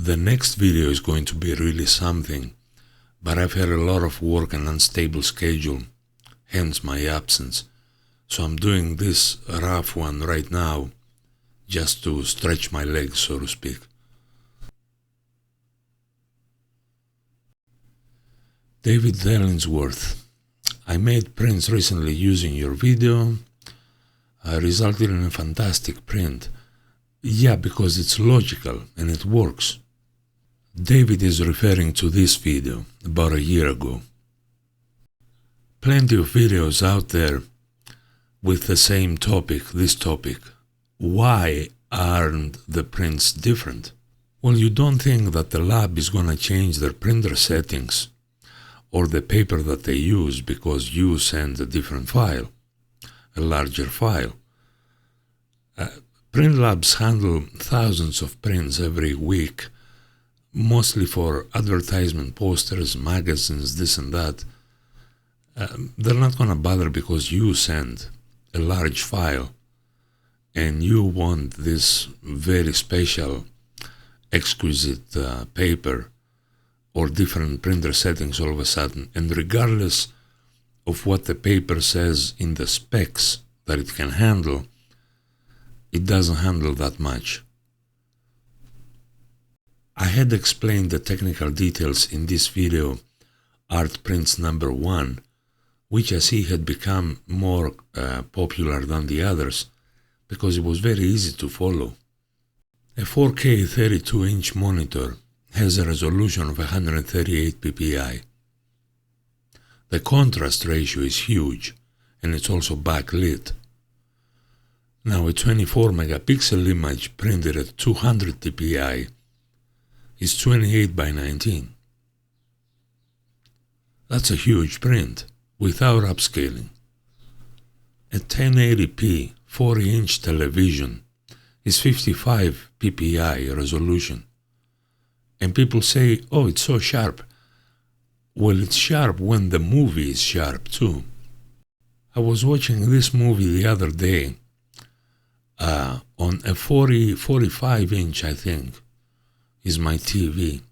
The next video is going to be really something, but I've had a lot of work and unstable schedule, hence my absence. So I'm doing this rough one right now, just to stretch my legs, so to speak. David Ellingsworth, I made prints recently using your video. Resulted in a fantastic print. Yeah, because it's logical and it works. David is referring to this video about a year ago. Plenty of videos out there with the same topic, this topic. Why aren't the prints different? Well, you don't think that the lab is going to change their printer settings or the paper that they use because you send a different file, a larger file. Print labs handle thousands of prints every week, mostly for advertisement posters, magazines, this and that. They're not going to bother because you send a large file and you want this very special, exquisite paper or different printer settings all of a sudden. And regardless of what the paper says in the specs that it can handle, it doesn't handle that much. I had explained the technical details in this video, Art Prints number 1, which I see had become more popular than the others because it was very easy to follow. A 4K 32-inch monitor has a resolution of 138 ppi. The contrast ratio is huge and it's also backlit. Now a 24 megapixel image printed at 200 dpi is 28 by 19. That's a huge print without upscaling. A 1080p 40-inch television is 55 ppi resolution. And people say, oh, it's so sharp. Well, it's sharp when the movie is sharp too. I was watching this movie the other day on a 45-inch, I think, is my TV,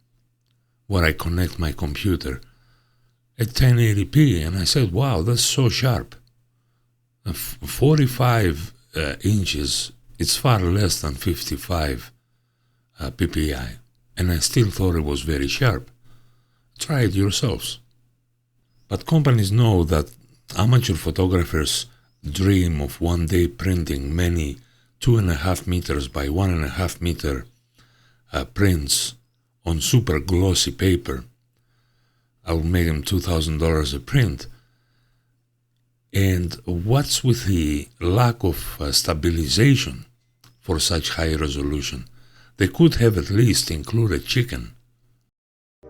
where I connect my computer, at 1080p, and I said, wow, that's so sharp. 45 inches, it's far less than 55 ppi, and I still thought it was very sharp. Try it yourselves. But companies know that amateur photographers dream of one day printing many 2.5 meters by 1.5 meter prints on super glossy paper. I will make them $2,000 a print. And what's with the lack of stabilization for such high resolution? They could have at least included chicken.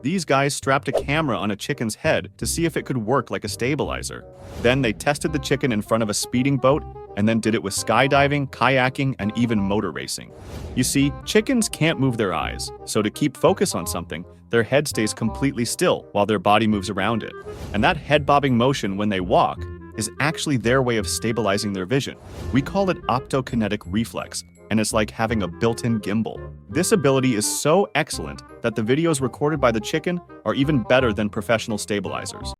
These guys strapped a camera on a chicken's head to see if it could work like a stabilizer. Then they tested the chicken in front of a speeding boat and then did it with skydiving, kayaking, and even motor racing. You see, chickens can't move their eyes, so to keep focus on something, their head stays completely still while their body moves around it. And that head-bobbing motion when they walk is actually their way of stabilizing their vision. We call it optokinetic reflex, and it's like having a built-in gimbal. This ability is so excellent that the videos recorded by the chicken are even better than professional stabilizers.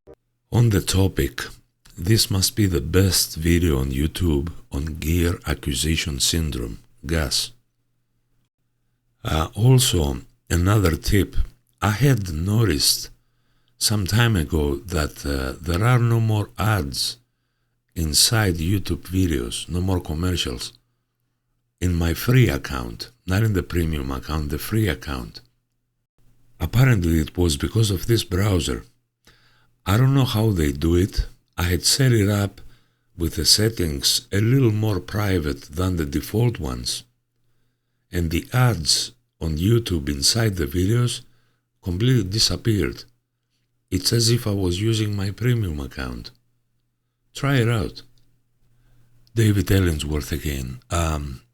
On the topic, this must be the best video on YouTube on gear acquisition syndrome, GAS. Also, another tip, I had noticed some time ago that there are no more ads inside YouTube videos, no more commercials. In my free account, not in the premium account, the free account. Apparently it was because of this browser. I don't know how they do it. I had set it up with the settings a little more private than the default ones. And the ads on YouTube inside the videos completely disappeared. It's as if I was using my premium account. Try it out. David Ellingsworth again.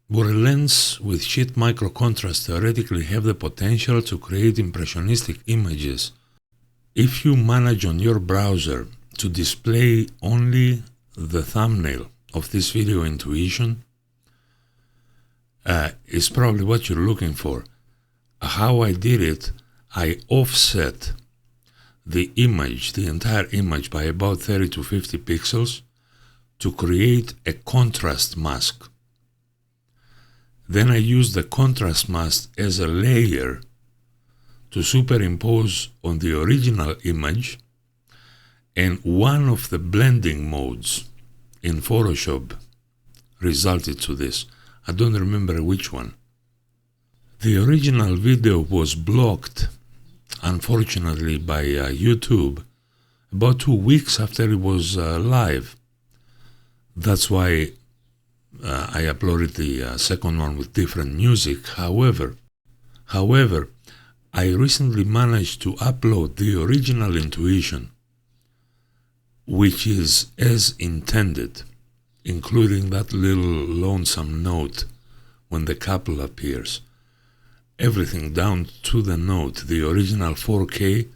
Would a lens with sheet micro contrast theoretically have the potential to create impressionistic images if you manage on your browser to display only the thumbnail of this video intuition? Is probably what you're looking for. how I did it, I offset the image, the entire image, by about 30 to 50 pixels to create a contrast mask. Then I used the contrast mask as a layer to superimpose on the original image, and one of the blending modes in Photoshop resulted to this. I don't remember which one. The original video was blocked, unfortunately, by YouTube about 2 weeks after it was live. That's why I uploaded the second one with different music. However, I recently managed to upload the original Intuition, which is as intended, including that little lonesome note when the couple appears. Everything down to the note, the original 4K.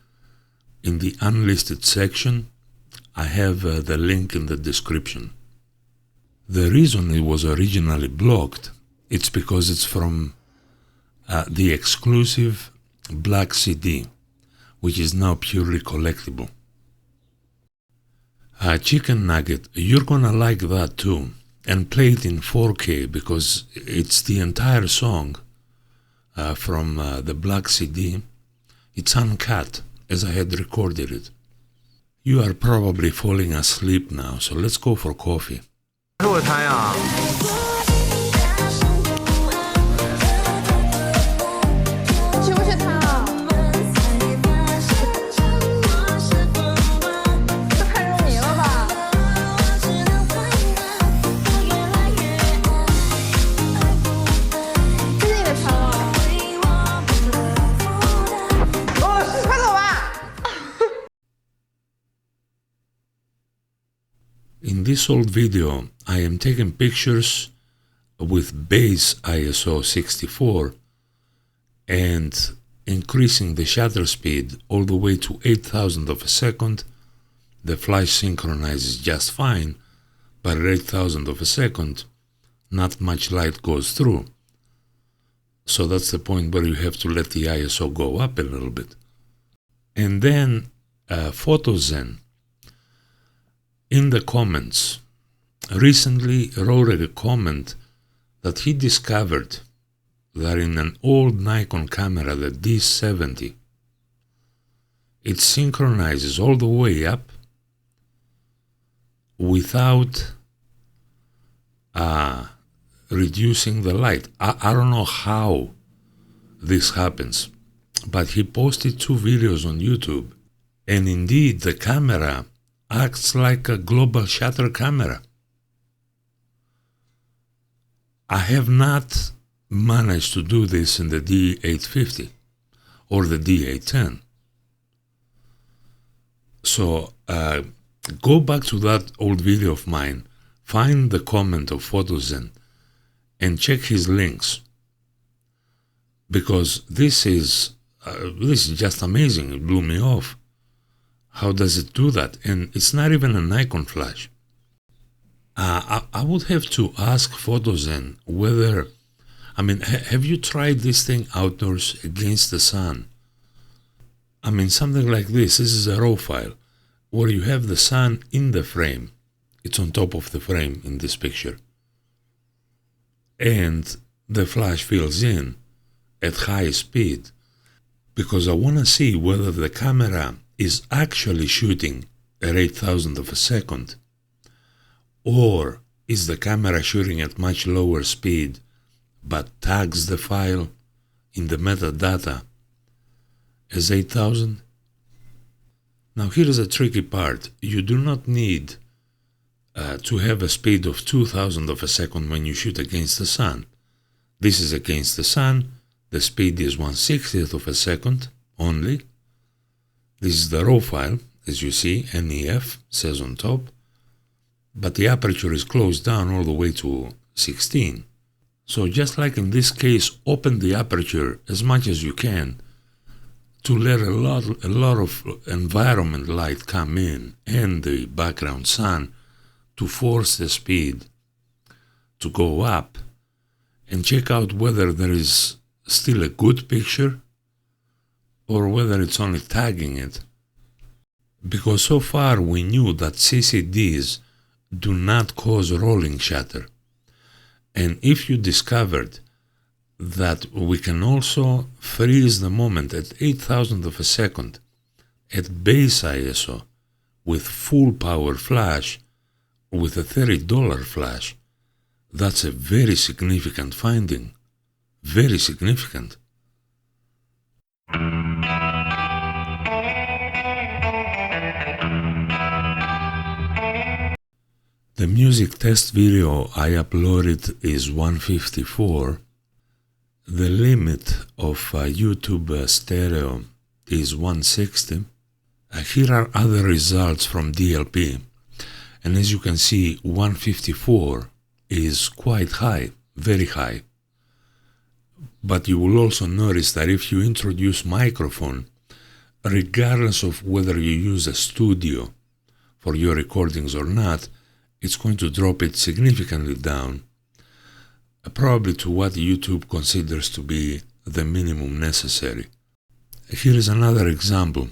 In the unlisted section, I have the link in the description. The reason it was originally blocked, it's because it's from the exclusive black CD, which is now purely collectible. Chicken Nugget, you're gonna like that too, and play it in 4K because it's the entire song from the black CD. It's uncut, as I had recorded it. You are probably falling asleep now, so let's go for coffee. 我猜啊，是不是他啊？这太入迷了吧？这是你的船吗？快走吧！ In this old video, I am taking pictures with base ISO 64 and increasing the shutter speed all the way to 8,000 of a second. The flash synchronizes just fine, but at 8,000 of a second, not much light goes through. So that's the point where you have to let the ISO go up a little bit. And then PhotoZen, in the comments, recently wrote a comment that he discovered that in an old Nikon camera, the D70, it synchronizes all the way up without reducing the light. I don't know how this happens, but he posted 2 videos on YouTube, and indeed the camera acts like a global shutter camera. I have not managed to do this in the D850 or the D810. So go back to that old video of mine, find the comment of PhotoZen, and check his links, because this is just amazing. It blew me off. How does it do that? And it's not even a Nikon flash. I would have to ask PhotoZen whether, I mean, have you tried this thing outdoors against the sun? I mean, something like this. This is a RAW file where you have the sun in the frame. It's on top of the frame in this picture. And the flash fills in at high speed, because I want to see whether the camera is actually shooting at 8,000 of a second, or is the camera shooting at much lower speed but tags the file in the metadata as 8,000? Now here's a tricky part. You do not need to have a speed of 2,000 of a second when you shoot against the sun. This is against the sun. The speed is 1/60th of a second only. This is the RAW file, as you see, NEF says on top, but the aperture is closed down all the way to 16. So just like in this case, open the aperture as much as you can to let a lot of environment light come in and the background sun to force the speed to go up, and check out whether there is still a good picture or whether it's only tagging it. Because so far we knew that CCDs do not cause rolling shutter. And if you discovered that we can also freeze the moment at 8,000th of a second at base ISO with full power flash, with a $30 flash, that's a very significant finding. Very significant. The music test video I uploaded is 154. The limit of YouTube stereo is 160. Here are other results from DLP. And as you can see, 154 is quite high, very high. But you will also notice that if you introduce microphone, regardless of whether you use a studio for your recordings or not, it's going to drop it significantly down, probably to what YouTube considers to be the minimum necessary. Here is another example,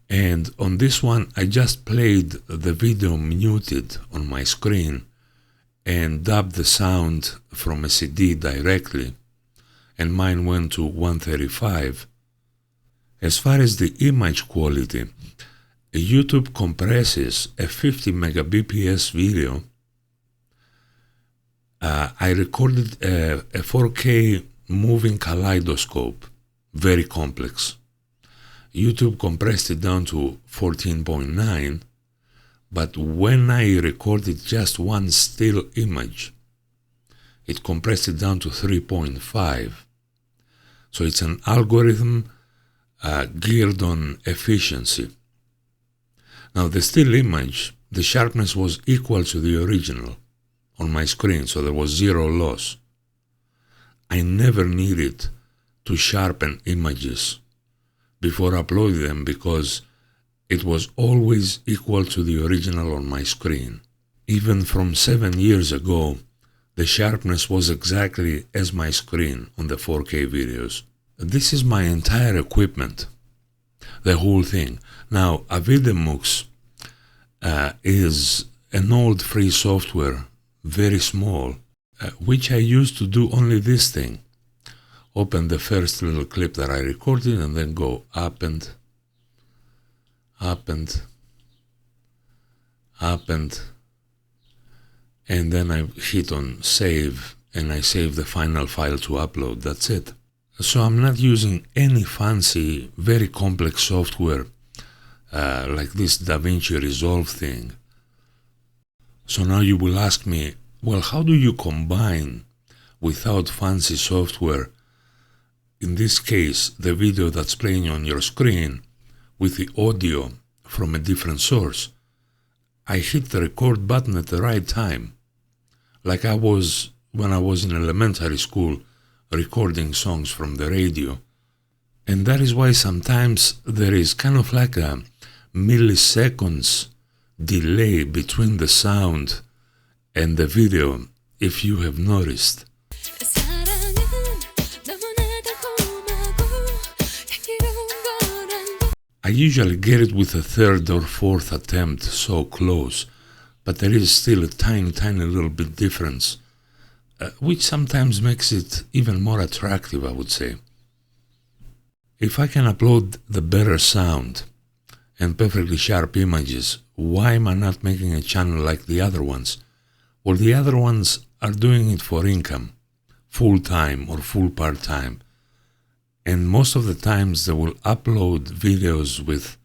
and on this one I just played the video muted on my screen and dubbed the sound from a CD directly, and mine went to 135. As far as the image quality, YouTube compresses a 50 megabps video. I recorded a 4K moving kaleidoscope, very complex. YouTube compressed it down to 14.9, but when I recorded just one still image, it compressed it down to 3.5. So it's an algorithm geared on efficiency. Now the still image, the sharpness was equal to the original on my screen, so there was zero loss. I never needed to sharpen images before uploading them because it was always equal to the original on my screen. Even from 7 years ago, the sharpness was exactly as my screen on the 4K videos. This is my entire equipment, the whole thing. Now, Avidemux is an old free software, very small, which I used to do only this thing. Open the first little clip that I recorded and then go up and then I hit on save and I save the final file to upload. That's it. So I'm not using any fancy, very complex software like this DaVinci Resolve thing. So now you will ask me, well, how do you combine without fancy software, in this case, the video that's playing on your screen with the audio from a different source? I hit the record button at the right time, like I was when I was in elementary school recording songs from the radio. And that is why sometimes there is kind of like a milliseconds delay between the sound and the video, if you have noticed. I usually get it with a third or fourth attempt, so close, but there is still a tiny little bit difference, which sometimes makes it even more attractive, I would say. If I can upload the better sound and perfectly sharp images, why am I not making a channel like the other ones? Well, the other ones are doing it for income, full-time or full part-time. And most of the times they will upload videos with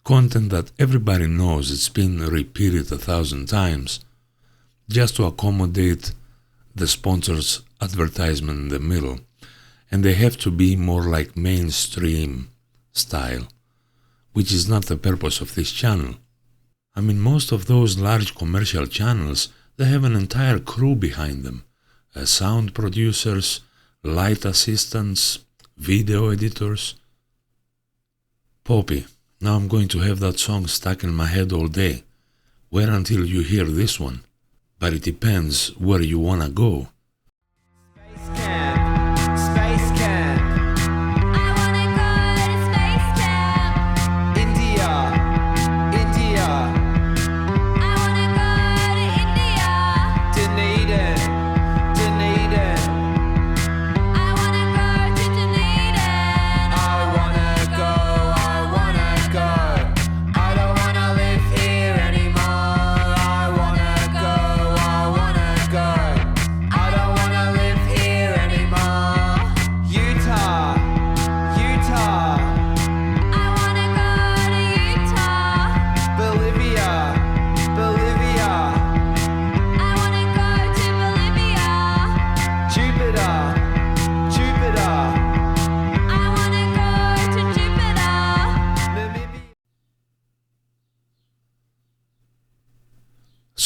content that everybody knows, it's been repeated 1,000 times, just to accommodate the sponsor's advertisement in the middle. And they have to be more like mainstream style, which is not the purpose of this channel. I mean, most of those large commercial channels, they have an entire crew behind them. Sound producers, light assistants, video editors. Poppy, now I'm going to have that song stuck in my head all day. Wait until you hear this one. But it depends where you wanna go. Space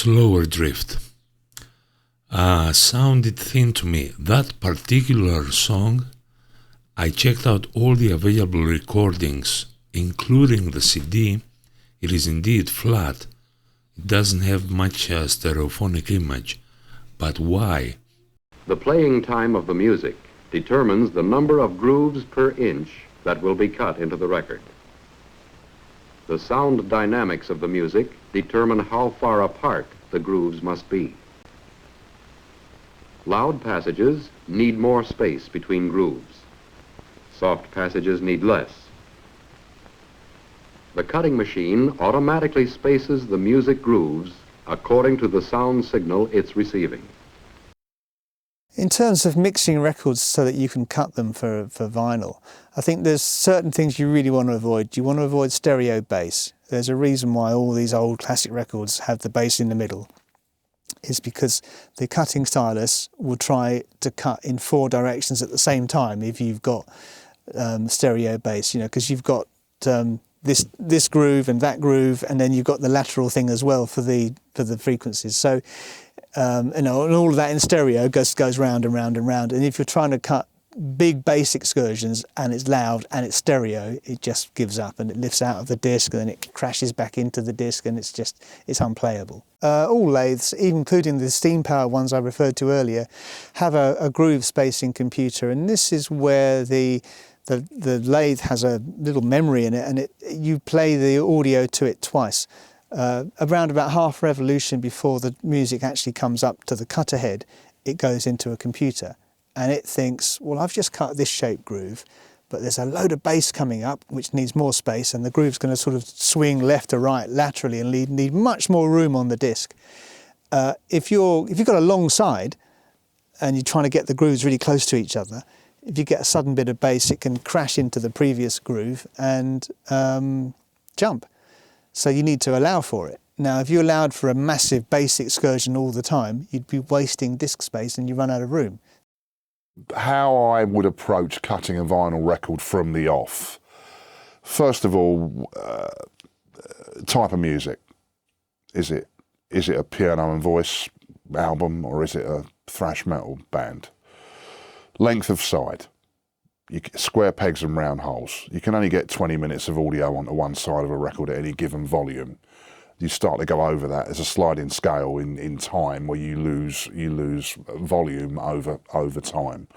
slower drift. Sounded thin to me. That particular song, I checked out all the available recordings, including the CD. It is indeed flat. It doesn't have much stereophonic image. But why? The playing time of the music determines the number of grooves per inch that will be cut into the record. The sound dynamics of the music determine how far apart the grooves must be. Loud passages need more space between grooves. Soft passages need less. The cutting machine automatically spaces the music grooves according to the sound signal it's receiving. In terms of mixing records so that you can cut them for vinyl, I think there's certain things you really want to avoid. You want to avoid stereo bass. There's a reason why all these old classic records have the bass in the middle. It's because the cutting stylus will try to cut in 4 directions at the same time if you've got stereo bass, because you've got this groove and that groove, and then you've got the lateral thing as well for the frequencies. So and all of that in stereo goes round and round and round. And if you're trying to cut big bass excursions and it's loud and it's stereo, it just gives up and it lifts out of the disc and then it crashes back into the disc and it's unplayable. All lathes, including the steam power ones I referred to earlier, have a groove spacing computer, and this is where the lathe has a little memory in it, and you play the audio to it twice. Around about half revolution before the music actually comes up to the cutter head, it goes into a computer and it thinks, well, I've just cut this shape groove, but there's a load of bass coming up which needs more space, and the groove's going to sort of swing left to right laterally and need much more room on the disc. If you've got a long side and you're trying to get the grooves really close to each other, if you get a sudden bit of bass, it can crash into the previous groove and jump. So you need to allow for it. Now, if you allowed for a massive bass excursion all the time, you'd be wasting disc space and you run out of room. How I would approach cutting a vinyl record from the off. First of all, type of music. Is it a piano and voice album, or is it a thrash metal band? Length of side. Square pegs and round holes. You can only get 20 minutes of audio onto one side of a record at any given volume. You start to go over that. There's a sliding scale in time where you lose volume over time.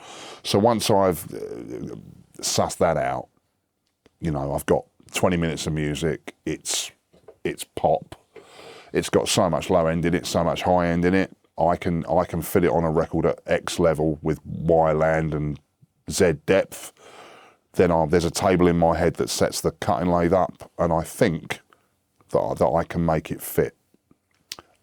So once I've sussed that out, I've got 20 minutes of music. It's pop. It's got so much low end in it, so much high end in it. I can fit it on a record at X level with Y land and Z depth. Then there's a table in my head that sets the cutting lathe up, and I think that I can make it fit.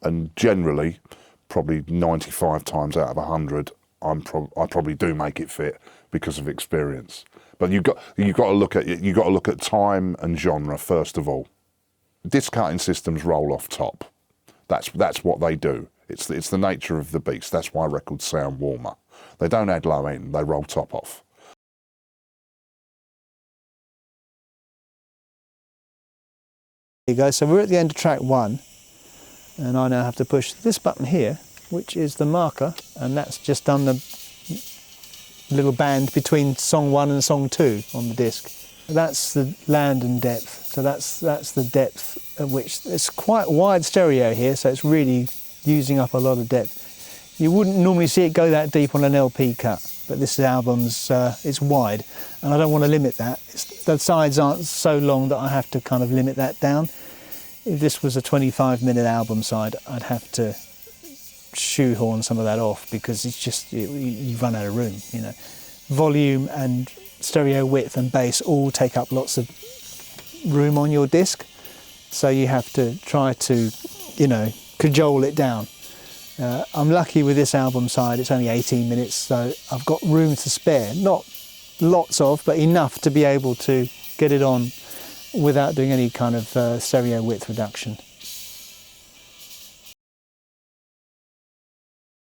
And generally, probably 95 times out of 100, I probably do make it fit because of experience. But you've got to look at time and genre first of all. Disc cutting systems roll off top. That's what they do. It's the nature of the beast. That's why records sound warmer. They don't add low end, they roll top off. There you go, so we're at the end of track 1, and I now have to push this button here, which is the marker, and that's just done the little band between song 1 and song 2 on the disc. That's the land and depth, so that's the depth at which it's quite wide stereo here, so it's really using up a lot of depth. You wouldn't normally see it go that deep on an LP cut, but this album's it's wide, and I don't want to limit that. The sides aren't so long that I have to kind of limit that down. If this was a 25-minute album side, I'd have to shoehorn some of that off because it's just you run out of room. Volume and stereo width and bass all take up lots of room on your disc, so you have to try to cajole it down. I'm lucky with this album side, it's only 18 minutes, so I've got room to spare. Not lots of, but enough to be able to get it on without doing any kind of stereo width reduction.